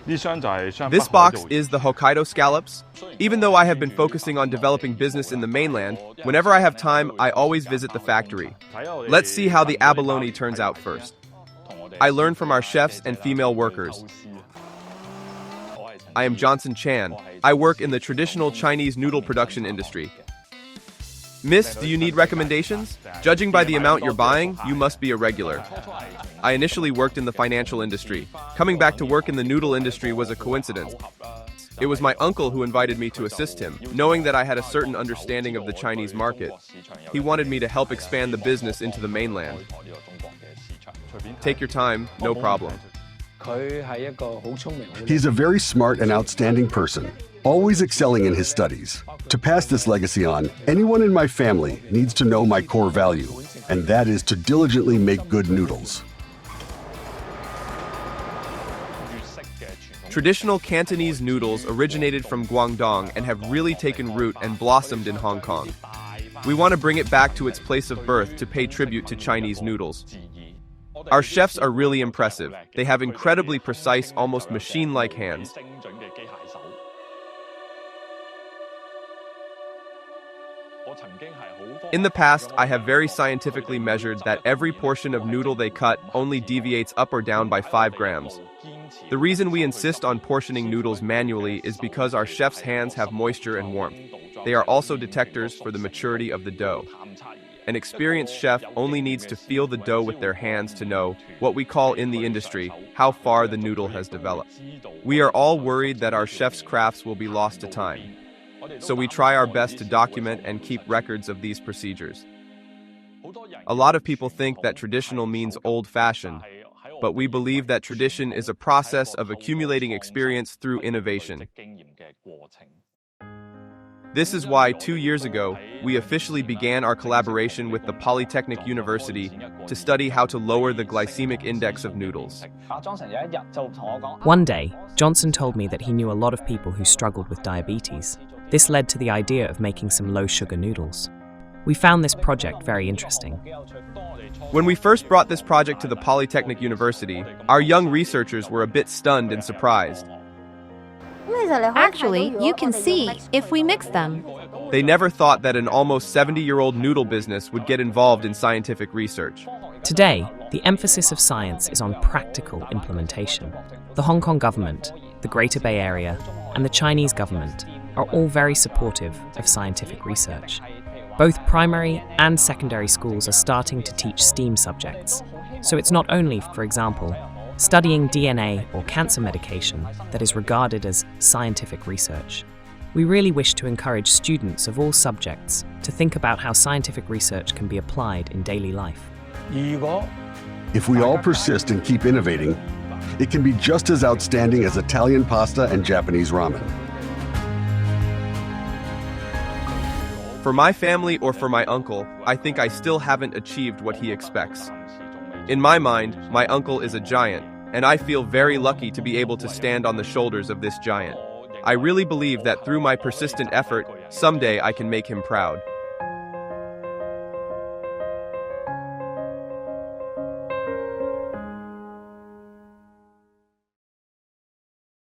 This box is the Hokkaido scallops. Even though I have been focusing on developing business in the mainland, whenever I have time, I always visit the factory. Let's see how the abalone turns out first. I learn from our chefs and female workers. I am Johnson Chan. I work in the traditional Chinese noodle production industry. Miss, do you need recommendations? Judging by the amount you're buying, you must be a regular. I initially worked in the financial industry. Coming back to work in the noodle industry was a coincidence. It was my uncle who invited me to assist him, knowing that I had a certain understanding of the Chinese market. He wanted me to help expand the business into the mainland. Take your time, no problem. He's a very smart and outstanding person, always excelling in his studies. To pass this legacy on, anyone in my family needs to know my core value, and that is to diligently make good noodles. Traditional Cantonese noodles originated from Guangdong and have really taken root and blossomed in Hong Kong. We want to bring it back to its place of birth to pay tribute to Chinese noodles. Our chefs are really impressive. They have incredibly precise, almost machine-like hands. In the past, I have very scientifically measured that every portion of noodle they cut only deviates up or down by 5 grams. The reason we insist on portioning noodles manually is because our chefs' hands have moisture and warmth. They are also detectors for the maturity of the dough. An experienced chef only needs to feel the dough with their hands to know, what we call in the industry, how far the noodle has developed. We are all worried that our chefs' crafts will be lost to time. So we try our best to document and keep records of these procedures. A lot of people think that traditional means old-fashioned, but we believe that tradition is a process of accumulating experience through innovation. This is why 2 years ago, we officially began our collaboration with the Polytechnic University to study how to lower the glycemic index of noodles. One day, Johnson told me that he knew a lot of people who struggled with diabetes. This led to the idea of making some low-sugar noodles. We found this project very interesting. When we first brought this project to the Polytechnic University, our young researchers were a bit stunned and surprised. Actually, you can see if we mix them. They never thought that an almost 70-year-old noodle business would get involved in scientific research. Today, the emphasis of science is on practical implementation. The Hong Kong government, the Greater Bay Area, and the Chinese government are all very supportive of scientific research. Both primary and secondary schools are starting to teach STEAM subjects. So it's not only, for example, studying DNA or cancer medication that is regarded as scientific research. We really wish to encourage students of all subjects to think about how scientific research can be applied in daily life. If we all persist and keep innovating, it can be just as outstanding as Italian pasta and Japanese ramen. For my family or for my uncle, I think I still haven't achieved what he expects. In my mind, my uncle is a giant, and I feel very lucky to be able to stand on the shoulders of this giant. I really believe that through my persistent effort, someday I can make him proud.